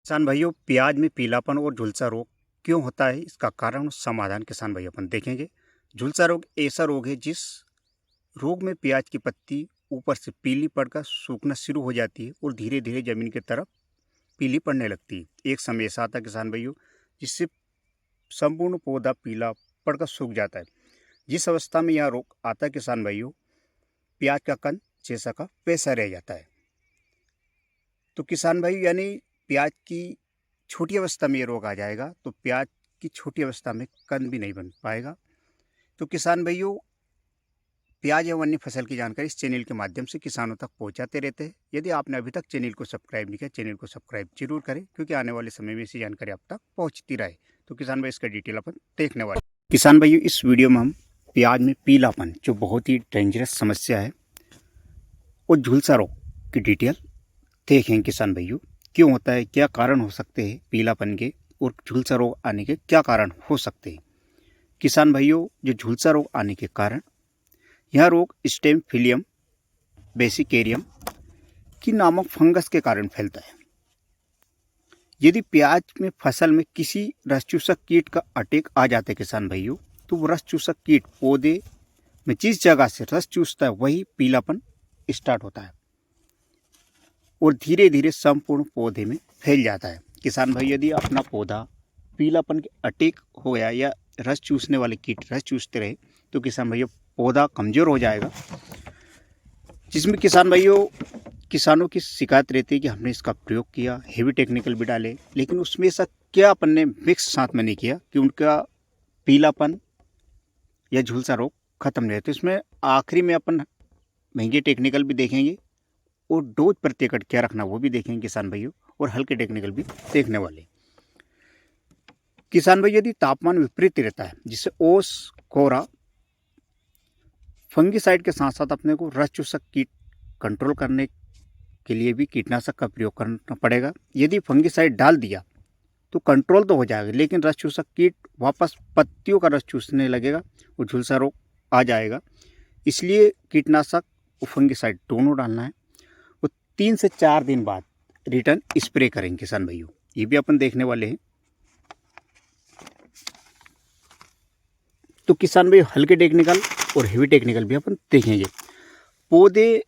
किसान भाइयों, प्याज में पीलापन और झुलसा रोग क्यों होता है, इसका कारण और समाधान किसान भाई अपन देखेंगे। झुलसा रोग ऐसा रोग है जिस रोग में प्याज की पत्ती ऊपर से पीली पड़कर सूखना शुरू हो जाती है और धीरे धीरे जमीन की तरफ पीली पड़ने लगती है। एक समय ऐसा आता है किसान भाइयों जिससे संपूर्ण पौधा पीला पड़कर सूख जाता है। जिस अवस्था में यह रोग आता है किसान भाइयों, प्याज का कंद जैसा का वैसा रह जाता है। तो किसान भाई यानी प्याज की छोटी अवस्था में ये रोग आ जाएगा तो प्याज की छोटी अवस्था में कंद भी नहीं बन पाएगा। तो किसान भाइयों, प्याज एवं अन्य फसल की जानकारी इस चैनल के माध्यम से किसानों तक पहुंचाते रहते हैं। यदि आपने अभी तक चैनल को सब्सक्राइब नहीं किया, चैनल को सब्सक्राइब जरूर करें, क्योंकि आने वाले समय में ऐसी जानकारी आप तक पहुंचती रहे। तो किसान भाई, इसका डिटेल अपन देखने वाले। किसान भाइयों, इस वीडियो में हम प्याज में पीलापन, जो बहुत ही डेंजरस समस्या है, और झुलसा रोग की डिटेल देखें। किसान भाइयों, क्यों होता है, क्या कारण हो सकते हैं पीलापन के, और झुलसा रोग आने के क्या कारण हो सकते हैं। किसान भाइयों, जो झुलसा रोग आने के कारण, यह रोग स्टेम फिलियम बेसिकेरियम की नामक फंगस के कारण फैलता है। यदि प्याज में फसल में किसी रस चूसक कीट का अटैक आ जाता है किसान भाइयों, तो वो रस चूसक कीट पौधे में जिस जगह से रस चूसता है वही पीलापन स्टार्ट होता है और धीरे धीरे संपूर्ण पौधे में फैल जाता है। किसान भाई, यदि अपना पौधा पीलापन के अटैक हो गया या रस चूसने वाले कीट रस चूसते रहे, तो किसान भाइयों पौधा कमज़ोर हो जाएगा। जिसमें किसान भाइयों, किसानों की शिकायत रहती है कि हमने इसका प्रयोग किया, हेवी टेक्निकल भी डाले, लेकिन उसमें ऐसा क्या अपन ने मिक्स साथ में नहीं किया कि उनका पीलापन या झुलसा रोग खत्म नहीं है। तो इसमें आखिरी में अपन महंगे टेक्निकल भी देखेंगे और डोज प्रति एकड़ क्या रखना वो भी देखेंगे किसान भाइयों, और हल्के टेक्निकल भी देखने वाले। किसान भाई, यदि तापमान विपरीत रहता है, जिससे ओस, कोहरा, फंगीसाइड के साथ साथ अपने को रस चूसक कीट कंट्रोल करने के लिए भी कीटनाशक का प्रयोग करना पड़ेगा। यदि फंगीसाइड डाल दिया तो कंट्रोल तो हो जाएगा, लेकिन रस चूसक कीट वापस पत्तियों का रस चूसने लगेगा और झुलसा रोग आ जाएगा। इसलिए कीटनाशक और फंगीसाइड दोनों डालना है और 3 से 4 दिन बाद रिटर्न स्प्रे करेंगे किसान भाइयों, ये भी अपन देखने वाले हैं। तो किसान भाई, हल्के टेक्निकल और हेवी टेक्निकल भी अपन देखेंगे। पौधे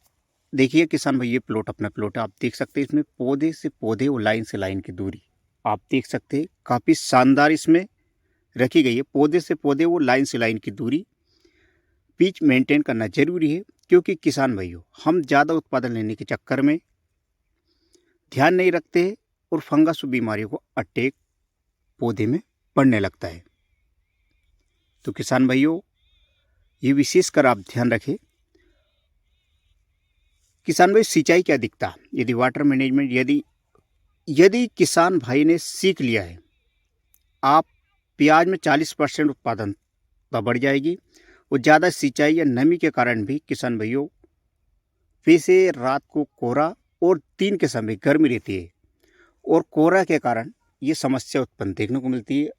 देखिए किसान भाई, ये प्लॉट अपना प्लॉट है, आप देख सकते हैं इसमें पौधे से पौधे और लाइन से लाइन की दूरी आप देख सकते हैं, काफ़ी शानदार इसमें रखी गई है। पौधे से पौधे और लाइन से लाइन की दूरी पिच मेंटेन करना जरूरी है, क्योंकि किसान भाइयों हम ज़्यादा उत्पादन लेने के चक्कर में ध्यान नहीं रखते हैं और फंगस और बीमारियों को अटैक पौधे में पड़ने लगता है। तो किसान भाइयों, ये विशेषकर आप ध्यान रखें। किसान भाई, सिंचाई क्या दिखता, यदि वाटर मैनेजमेंट यदि किसान भाई ने सीख लिया है, आप प्याज में 40% उत्पादन बढ़ जाएगी। और ज़्यादा सिंचाई या नमी के कारण भी किसान भाइयों, वैसे रात को कोहरा और दिन के समय गर्मी रहती है, और कोहरा के कारण ये समस्या उत्पन्न देखने को मिलती है।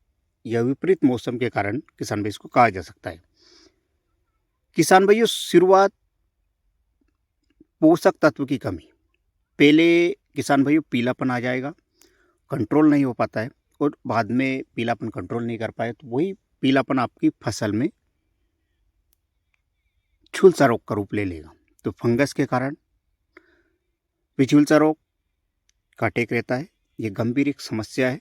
यह विपरीत मौसम के कारण किसान भाई इसको कहा जा सकता है। किसान भाइयों, शुरुआत पोषक तत्व की कमी, पहले किसान भाइयों पीलापन आ जाएगा, कंट्रोल नहीं हो पाता है, और बाद में पीलापन कंट्रोल नहीं कर पाए तो वही पीलापन आपकी फसल में झुलसा रोग का रूप ले लेगा। तो फंगस के कारण भी झुलसा रोग का अटैक रहता है, ये गंभीर एक समस्या है।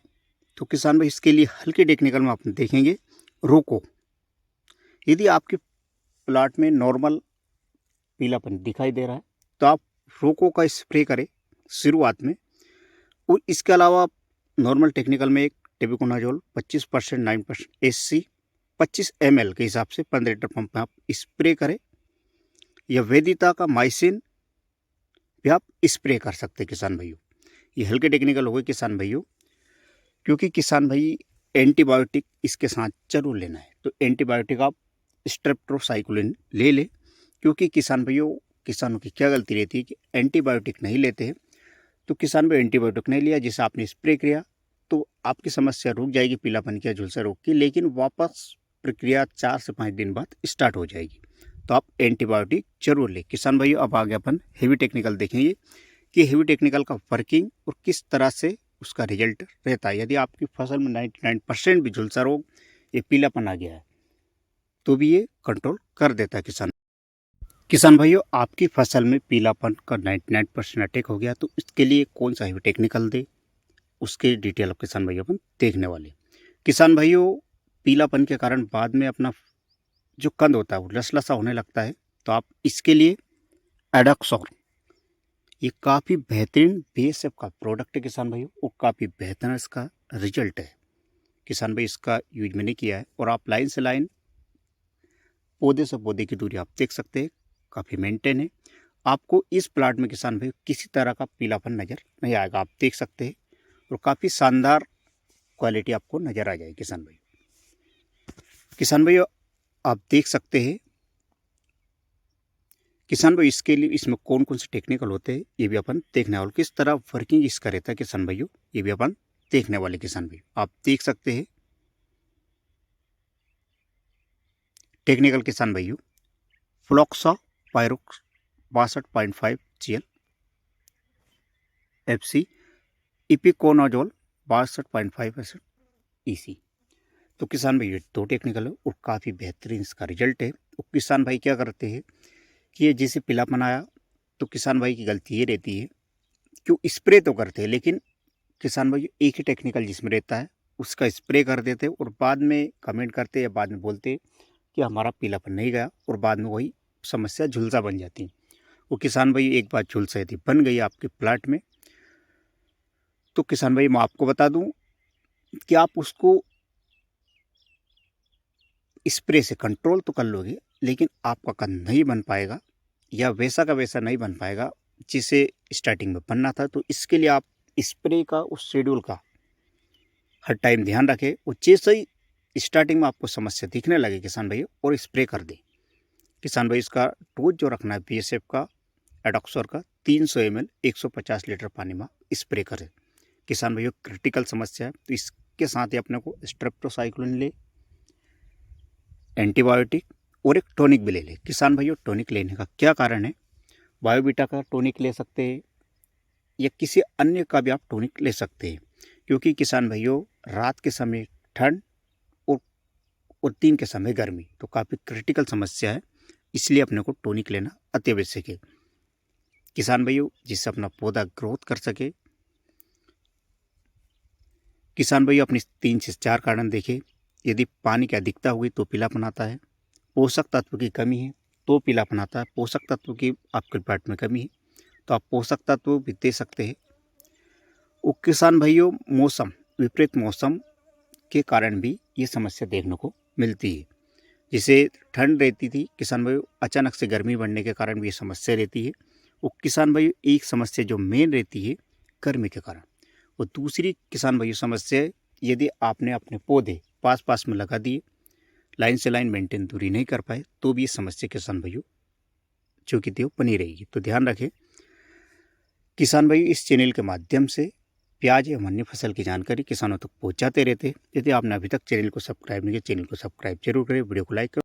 तो किसान भाई, इसके लिए हल्के टेक्निकल में आप देखेंगे। रोको, यदि आपके प्लाट में नॉर्मल पीलापन दिखाई दे रहा है तो आप रोको का स्प्रे करें शुरुआत में। और इसके अलावा नॉर्मल टेक्निकल में एक टेबुकोनाजोल 25% 9% SC 25 ml के हिसाब से 15 लीटर पंप में आप स्प्रे करें, या वेदिता का माइसिन भी आप स्प्रे कर सकते हैं किसान भाइयों। ये हल्के टेक्निकल हो गए किसान भाइयों, क्योंकि किसान भाई एंटीबायोटिक इसके साथ जरूर लेना है। तो एंटीबायोटिक आप स्ट्रेप्टोसाइक्लिन ले लें, क्योंकि किसान भाइयों, किसानों की क्या गलती रहती है कि एंटीबायोटिक नहीं लेते हैं। तो किसान भाई एंटीबायोटिक नहीं लिया, जिसे आपने स्प्रे किया, तो आपकी समस्या रुक जाएगी पीलापन की या झुलसा रोग की, लेकिन वापस प्रक्रिया 4 से 5 दिन बाद स्टार्ट हो जाएगी। तो आप एंटीबायोटिक जरूर लें। किसान भाइयों, अब आगे अपन हेवी टेक्निकल देखेंगे कि हेवी टेक्निकल का वर्किंग और किस तरह से उसका रिजल्ट रहता है। यदि आपकी फसल में 99% भी झुलसा रोग ये पीलापन आ गया है तो भी ये कंट्रोल कर देता है किसान भाइयों, आपकी फसल में पीलापन का 99% अटैक हो गया तो इसके लिए कौन सा हेवी टेक्निकल दे, उसके डिटेल अब किसान भाइयों अपन देखने वाले। किसान भाइयों, पीलापन के कारण बाद में अपना जो कंद होता है वो लसलसा होने लगता है, तो आप इसके लिए एडॉक्सोर, ये काफ़ी बेहतरीन बीएसएफ का प्रोडक्ट है किसान भाइयों, और काफ़ी बेहतर इसका रिजल्ट है किसान भाई। इसका यूज मैंने किया है और आप लाइन से लाइन, पौधे से पौधे की दूरी आप देख सकते हैं, काफ़ी मेंटेन है। आपको इस प्लांट में किसान भाई किसी तरह का पीलापन नज़र नहीं आएगा, आप देख सकते हैं, और काफ़ी शानदार क्वालिटी आपको नज़र आ जाएगी किसान भाई। किसान भाई आप देख सकते हैं किसान भाई, इसके लिए इसमें कौन कौन से टेक्निकल होते हैं ये भी अपन देखने वाले, किस तरह वर्किंग इसका रहता है किसान भाइयों ये भी अपन देखने वाले किसान भाई। आप देख सकते हैं टेक्निकल किसान भाइयों, फ्लॉक्सा पायरोक्स 62.5 GL, FC इपिकोनाजोल 62.5% EC। तो किसान भाई ये दो टेक्निकल है और काफ़ी बेहतरीन इसका रिजल्ट है। तो किसान भाई क्या करते हैं कि ये जैसे पीलापन आया तो किसान भाई की गलती ये रहती है, क्यों स्प्रे तो करते हैं लेकिन किसान भाई एक ही टेक्निकल जिसमें रहता है उसका स्प्रे कर देते हैं और बाद में कमेंट करते या बाद में बोलते कि हमारा पीलापन नहीं गया, और बाद में वही समस्या झुलसा बन जाती है। वो किसान भाई एक बार झुलसा यदि बन गई आपके प्लाट में तो किसान भाई मैं आपको बता दूं कि आप उसको स्प्रे से कंट्रोल तो कर लोगे लेकिन आपका कंद नहीं बन पाएगा या वैसा का वैसा नहीं बन पाएगा जिसे स्टार्टिंग में बनना था। तो इसके लिए आप स्प्रे का उस शेड्यूल का हर टाइम ध्यान रखें, और जैसे ही स्टार्टिंग में आपको समस्या दिखने लगे किसान भाई और स्प्रे कर दें। किसान भाई इसका डोज जो रखना है बीएसएफ का एडॉक्सोर का 300 ml 150 लीटर पानी में स्प्रे करें। किसान भाइयों क्रिटिकल समस्या है तो इसके साथ ही अपने को स्ट्रेप्टोसाइक्लिन ले, एंटीबायोटिक और एक टॉनिक भी ले ले। किसान भाइयों टॉनिक लेने का क्या कारण है, बायोबीटा का टॉनिक ले सकते हैं या किसी अन्य का भी आप टॉनिक ले सकते हैं, क्योंकि किसान भाइयों रात के समय ठंड और दिन के समय गर्मी तो काफ़ी क्रिटिकल समस्या है, इसलिए अपने को टॉनिक लेना अति आवश्यक है किसान भाइयों, जिससे अपना पौधा ग्रोथ कर सके। किसान भाइयों अपनी 3 से 4 कारण देखें। यदि पानी की अधिकता हुई तो पीलापन आता है, पोषक तत्व की कमी है तो पीलापन आता है, पोषक तत्व की आपके प्लांट में कमी है तो आप पोषक तत्व भी दे सकते हैं। और किसान भाइयों मौसम, विपरीत मौसम के कारण भी ये समस्या देखने को मिलती है। जिसे ठंड रहती थी किसान भाइयों, अचानक से गर्मी बढ़ने के कारण भी ये समस्या रहती है। और किसान भाइयों एक समस्या जो मेन रहती है गर्मी के कारण, और दूसरी किसान भाइयों समस्या यदि आपने अपने पौधे पास पास में लगा दिए, लाइन से लाइन मेंटेन दूरी नहीं कर पाए तो भी ये समस्या किसान भाइयों जो कि देव बनी रहेगी। तो ध्यान रखें किसान भाइयों, इस चैनल के माध्यम से प्याज एवं अन्य फसल की जानकारी किसानों तक पहुंचाते रहते हैं। यदि आपने अभी तक चैनल को सब्सक्राइब नहीं किया, चैनल को सब्सक्राइब जरूर करें, वीडियो को लाइक करें।